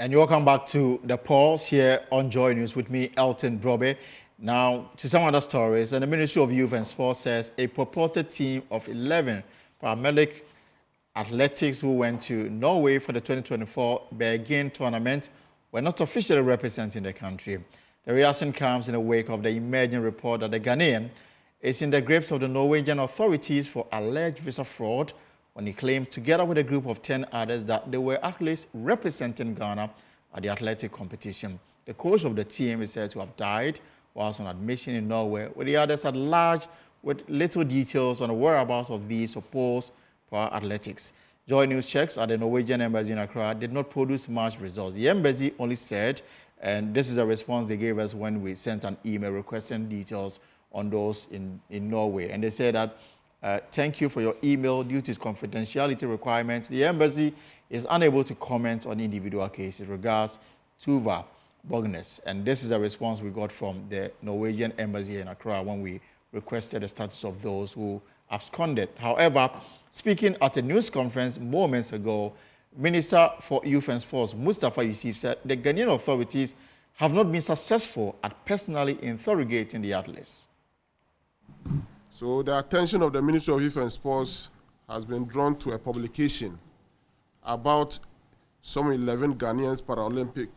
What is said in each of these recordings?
And welcome back to the Pulse here on Joy News with me, Elton Brobe. Now, to some other stories, and the Ministry of Youth and Sports says a purported team of 11 paramedic athletics who went to Norway for the 2024 Bergen tournament were not officially representing the country. The reaction comes in the wake of the emerging report that the Ghanaian is in the grips of the Norwegian authorities for alleged visa fraud when he claims, together with a group of 10 others, that they were athletes representing Ghana at the athletic competition. The coach of the team is said to have died whilst on admission in Norway, with the others at large with little details on the whereabouts of these supposed para-athletics. Joy News checks at the Norwegian Embassy in Accra did not produce much results. The embassy only said, and this is a response they gave us when we sent an email requesting details on those in Norway. And they said that, thank you for your email. Due to its confidentiality requirements, the embassy is unable to comment on individual cases. Regards, Tuva Bognes. And this is a response we got from the Norwegian embassy in Accra when we requested the status of those who absconded. However, speaking at a news conference moments ago, Minister for Youth and Sports Mustafa Yusuf said the Ghanaian authorities have not been successful at personally interrogating the athletes. So the attention of the Ministry of Youth and Sports has been drawn to a publication about some 11 Ghanaian Paralympic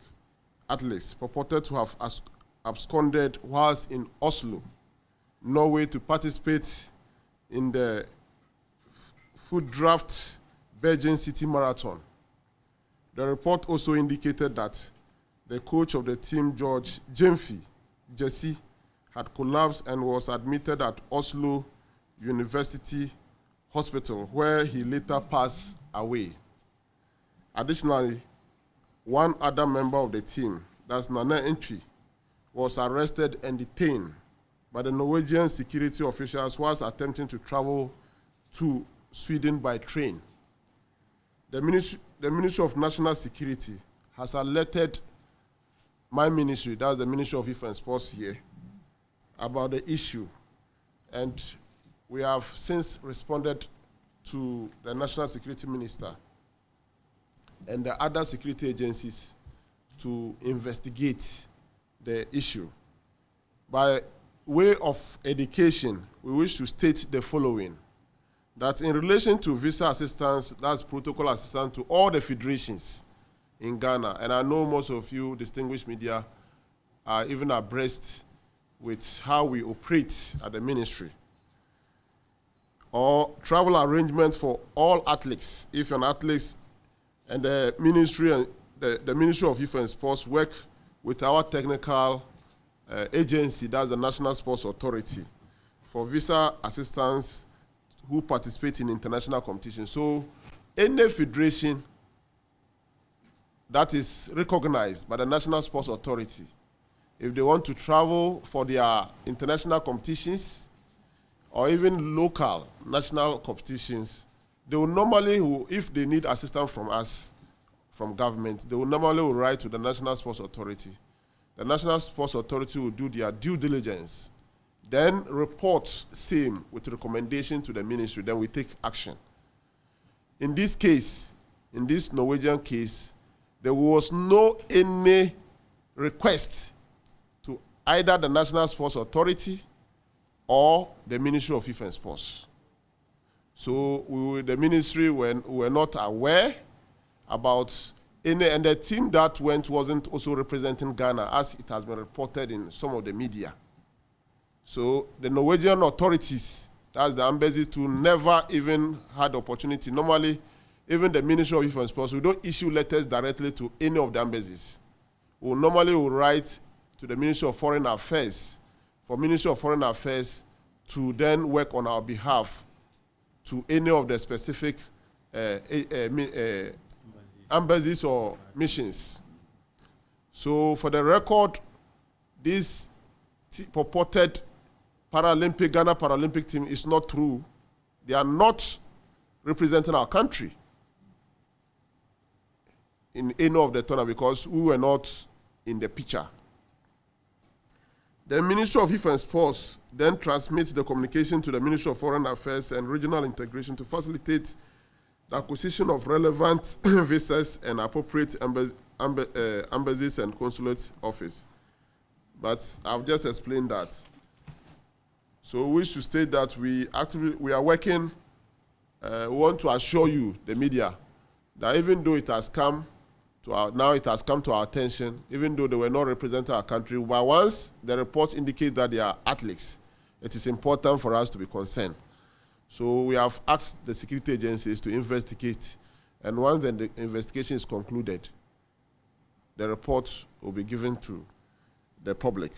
athletes purported to have absconded whilst in Oslo, Norway, to participate in the food draft Bergen City Marathon. The report also indicated that the coach of the team, George Jesse, had collapsed and was admitted at Oslo University Hospital, where he later passed away. Additionally, one other member of the team, that's Nana Entry, was arrested and detained by the Norwegian security officials whilst attempting to travel to Sweden by train. The Ministry of National Security has alerted my ministry, that's the Ministry of Youth and Sports here, about the issue. And we have since responded to the National Security Minister and the other security agencies to investigate the issue. By way of education, we wish to state the following: that in relation to visa assistance, that's protocol assistance to all the federations in Ghana, and I know most of you distinguished media are even abreast with how we operate at the ministry, or travel arrangements for all athletes. If an athlete and the ministry and the Ministry of Youth and Sports work with our technical agency, that's the National Sports Authority, for visa assistance who participate in international competition. So any federation that is recognized by the National Sports Authority, if they want to travel for their international competitions or even local national competitions, they will normally, if they need assistance from us, from government, they will normally write to the National Sports Authority. The National Sports Authority will do their due diligence, then report same with recommendation to the ministry, then we take action. In this case, in this Norwegian case, there was no any request to either the National Sports Authority or the Ministry of Youth and Sports. So the ministry were not aware about any, and the team that went wasn't also representing Ghana, as it has been reported in some of the media. So the Norwegian authorities, that's the embassy, to never even had the opportunity. Normally, even the Ministry of Youth and Sports, we don't issue letters directly to any of the embassies. We normally will write to the Ministry of Foreign Affairs, for Ministry of Foreign Affairs to then work on our behalf to any of the specific embassies or missions. So for the record, this purported Ghana Paralympic team is not true. They are not representing our country in any of the tournament because we were not in the picture. The Ministry of Youth and Sports then transmits the communication to the Ministry of Foreign Affairs and Regional Integration to facilitate the acquisition of relevant visas and appropriate embassies and consulate office. But I've just explained that. So we should state that we are working. We want to assure you, the media, that even though it has come to our attention, even though they were not representing our country, but once the reports indicate that they are athletes, it is important for us to be concerned. So we have asked the security agencies to investigate, and once the investigation is concluded, the report will be given to the public.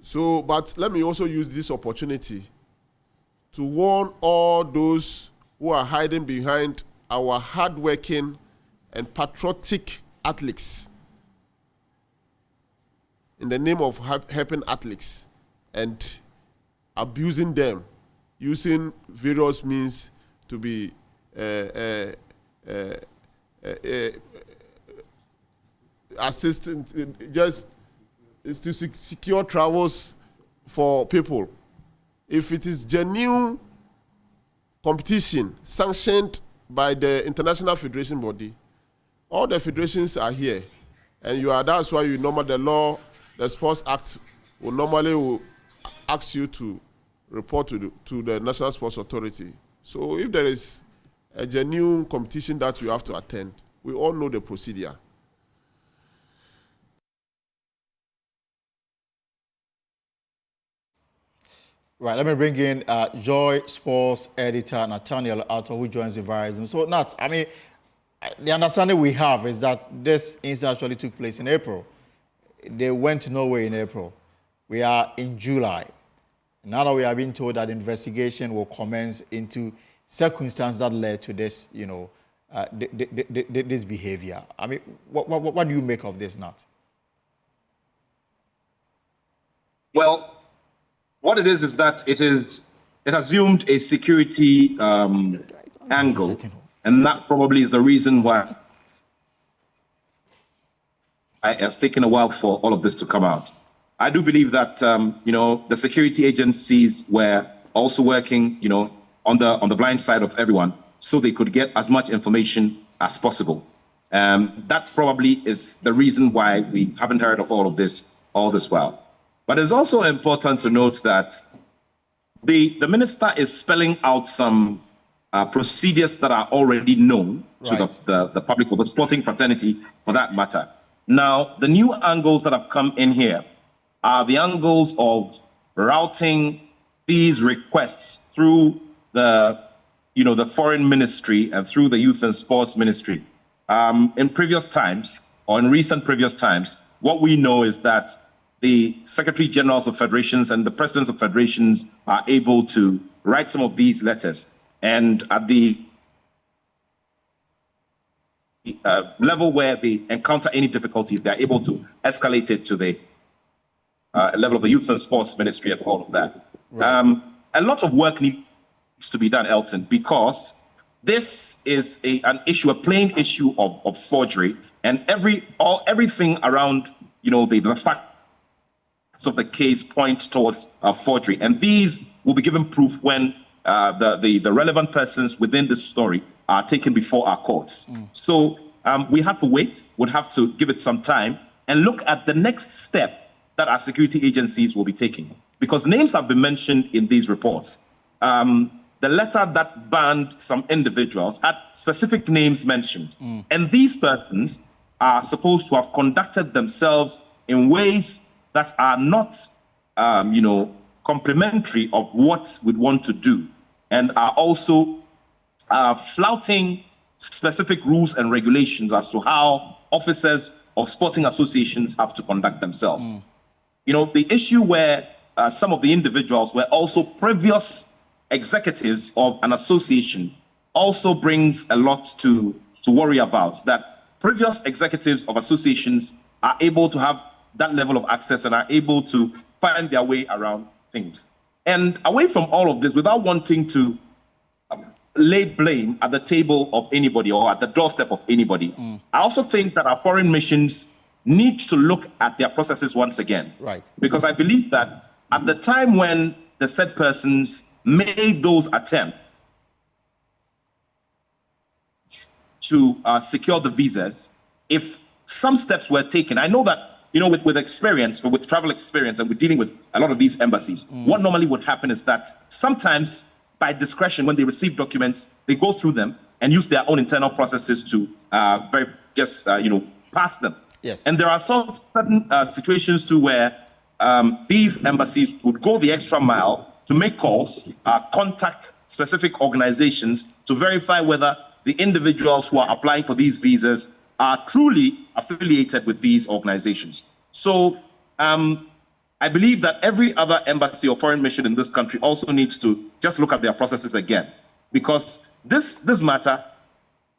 So, but let me also use this opportunity to warn all those who are hiding behind our hardworking and patriotic athletes in the name of helping athletes and abusing them, using various means to be assistant, just is to secure travels for people. If it is genuine competition sanctioned by the International Federation body, all the federations are here, and that's why the Sports Act will normally ask you to report to the National Sports Authority. So if there is a genuine competition that you have to attend, we all know the procedure. Right, let me bring in Joy Sports editor Nathaniel Alto, who joins the Verizon. So, Nat, I mean, the understanding we have is that this incident actually took place in April. They went to Norway in April. We are in July. Now that we are being told that the investigation will commence into circumstances that led to this, this behavior. I mean, what do you make of this, Nat? Well, what it is that it assumed a security angle, and that probably is the reason why it has taken a while for all of this to come out. I do believe that the security agencies were also working on the blind side of everyone, so they could get as much information as possible. That probably is the reason why we haven't heard of all this while. But it's also important to note that the minister is spelling out some procedures that are already known to the public, or the sporting fraternity for that matter. Now, the new angles that have come in here are the angles of routing these requests through the Foreign Ministry and through the Youth and Sports Ministry. In previous times, or in recent previous times, what we know is that the Secretary Generals of Federations and the Presidents of Federations are able to write some of these letters. And at the level where they encounter any difficulties, they're able to escalate it to the level of the Youth and Sports Ministry and all of that. Right. A lot of work needs to be done, Elton, because this is a plain issue of forgery, and everything around the facts of the case point towards forgery, and these will be given proof when the relevant persons within this story are taken before our courts. So we have to wait. We'll have to give it some time and look at the next step that our security agencies will be taking, because names have been mentioned in these reports. The letter that banned some individuals had specific names mentioned, and these persons are supposed to have conducted themselves in ways that are not, complementary of what we'd want to do, and are also flouting specific rules and regulations as to how officers of sporting associations have to conduct themselves. The issue where some of the individuals were also previous executives of an association also brings a lot to worry about, that previous executives of associations are able to have that level of access and are able to find their way around things. And away from all of this, without wanting to lay blame at the table of anybody or at the doorstep of anybody, I also think that our foreign missions need to look at their processes once again. Right. Because I believe that at the time when the said persons made those attempts to secure the visas, if some steps were taken, I know that, with experience, with travel experience, and with dealing with a lot of these embassies, what normally would happen is that sometimes by discretion, when they receive documents, they go through them and use their own internal processes to pass them. Yes. And there are certain situations too where these embassies would go the extra mile to make calls, contact specific organizations to verify whether the individuals who are applying for these visas are truly affiliated with these organizations. So I believe that every other embassy or foreign mission in this country also needs to just look at their processes again, because this matter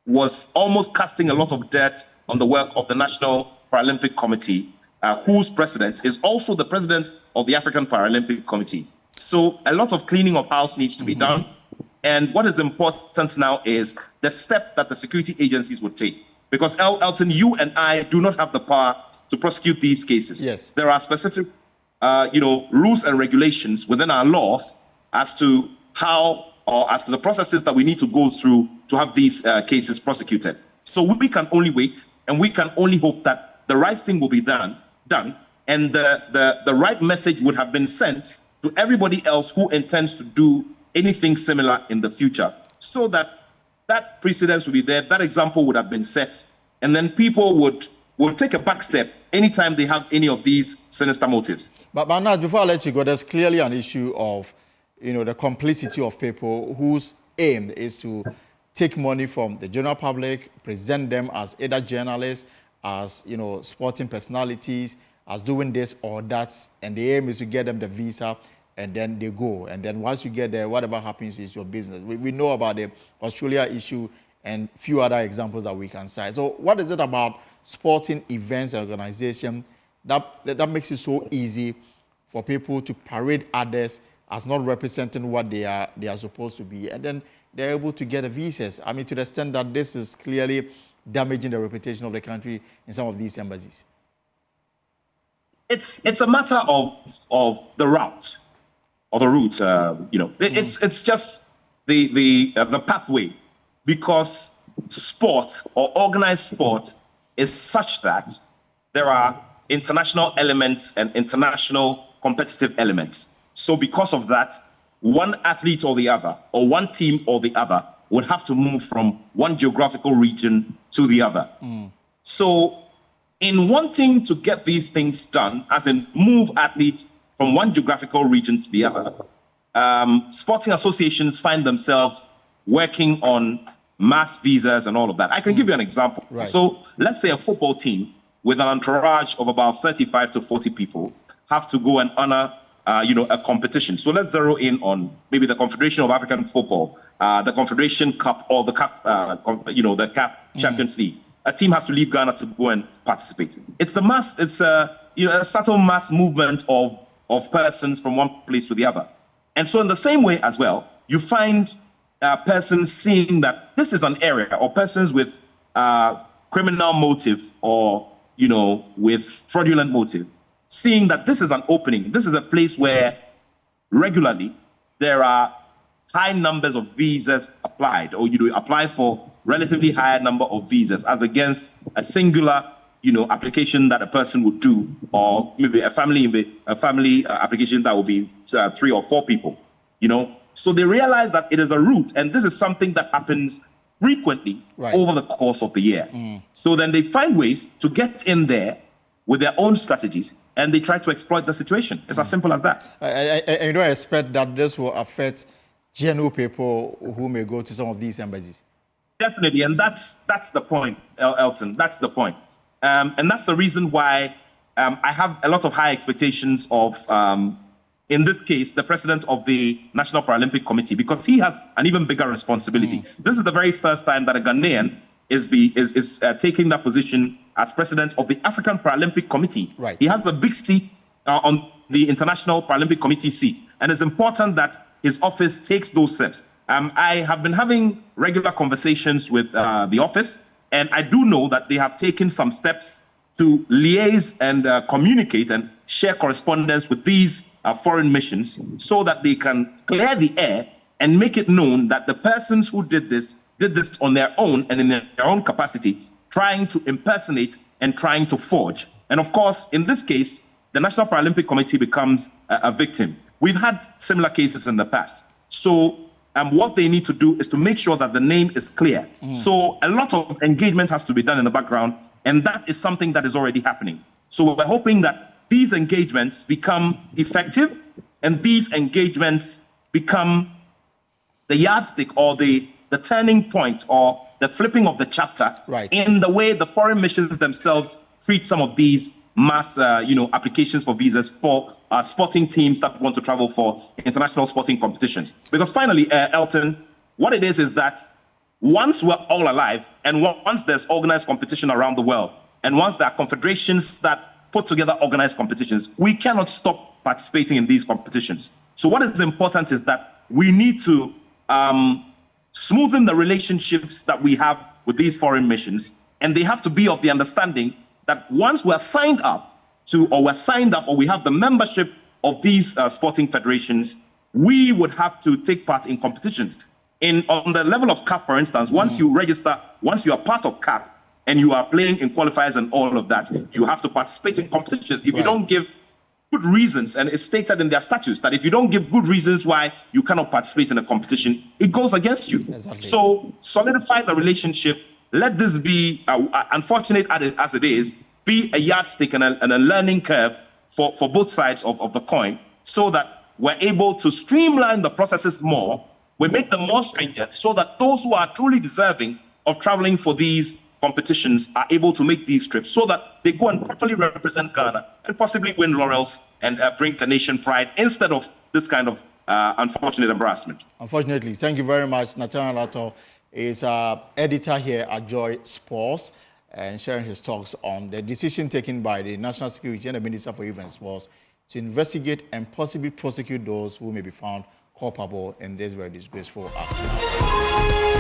was almost casting a lot of dirt on the work of the National Paralympic Committee, whose president is also the president of the African Paralympic Committee. So a lot of cleaning of house needs to be done. And what is important now is the step that the security agencies would take. Because Elton, you and I do not have the power to prosecute these cases. Yes. There are specific, rules and regulations within our laws as to how, or as to the processes that we need to go through to have these cases prosecuted. So we can only wait, and we can only hope that the right thing will be done, and the right message would have been sent to everybody else who intends to do anything similar in the future, so that precedence would be there, that example would have been set, and then people would take a back step anytime they have any of these sinister motives. But now, before I let you go, there's clearly an issue of, the complicity of people whose aim is to take money from the general public, present them as either journalists, as, sporting personalities, as doing this or that, and the aim is to get them the visa, and then they go. And then once you get there, whatever happens is your business. We know about the Australia issue and few other examples that we can cite. So what is it about sporting events and organization that makes it so easy for people to parade others as not representing what they are supposed to be, and then they're able to get the visas? I mean, to the extent that this is clearly damaging the reputation of the country in some of these embassies. It's a matter of the route. Or the route, it's just the pathway, because sport or organized sport is such that there are international elements and international competitive elements. So because of that, one athlete or the other, or one team or the other, would have to move from one geographical region to the other. So in wanting to get these things done, as in move athletes from one geographical region to the other, sporting associations find themselves working on mass visas and all of that. I can give you an example. Right. So let's say a football team with an entourage of about 35 to 40 people have to go and honor a competition. So let's zero in on maybe the Confederation of African Football, the Confederation Cup, or the CAF, the CAF Champions League. A team has to leave Ghana to go and participate. It's a subtle mass movement of persons from one place to the other. And so in the same way as well, you find persons seeing that this is an area, or persons with criminal motive or, with fraudulent motive, seeing that this is an opening. This is a place where regularly there are high numbers of visas applied, or you apply for relatively higher number of visas as against a singular application that a person would do, or maybe a family application that will be 3 or 4 people, So they realize that it is a route, and this is something that happens frequently over the course of the year. So then they find ways to get in there with their own strategies, and they try to exploit the situation. It's as simple as that. I don't expect that this will affect general people who may go to some of these embassies. Definitely, and that's the point, Elton. That's the point. And that's the reason why I have a lot of high expectations of, in this case, the president of the National Paralympic Committee, because he has an even bigger responsibility. This is the very first time that a Ghanaian is taking that position as president of the African Paralympic Committee. Right. He has a big seat on the International Paralympic Committee seat, and it's important that his office takes those steps. I have been having regular conversations with the office, and I do know that they have taken some steps to liaise and communicate and share correspondence with these foreign missions, so that they can clear the air and make it known that the persons who did this did this on their own and in their own capacity, trying to impersonate and trying to forge. And of course, in this case, the National Paralympic Committee becomes a victim. We've had similar cases in the past. So what they need to do is to make sure that the name is clear. So a lot of engagement has to be done in the background, and that is something that is already happening. So we're hoping that these engagements become effective, and these engagements become the yardstick or the turning point or the flipping of the chapter in the way the foreign missions themselves treat some of these mass, applications for visas for sporting teams that want to travel for international sporting competitions. Because finally, Elton, what it is that once we're all alive and once there's organized competition around the world, and once there are confederations that put together organized competitions, we cannot stop participating in these competitions. So what is important is that we need to smoothen the relationships that we have with these foreign missions, and they have to be of the understanding that once we're signed up or we have the membership of these sporting federations, we would have to take part in competitions. On the level of CAF, for instance, once you register, once you are part of CAF and you are playing in qualifiers and all of that, you have to participate in competitions. If you don't give good reasons, and it's stated in their statutes that if you don't give good reasons why you cannot participate in a competition, it goes against you. Exactly. So solidify the relationship. Let this be, unfortunate as it is, be a yardstick and a learning curve for both sides of the coin, so that we're able to streamline the processes more. We make them more stringent so that those who are truly deserving of traveling for these competitions are able to make these trips, so that they go and properly represent Ghana and possibly win laurels and bring the nation pride instead of this kind of unfortunate embarrassment. Unfortunately, thank you very much. Nathaniel Ato is editor here at Joy Sports and sharing his thoughts on the decision taken by the National Security and the Minister for Youth and Sports to investigate and possibly prosecute those who may be found culpable in this very disgraceful act.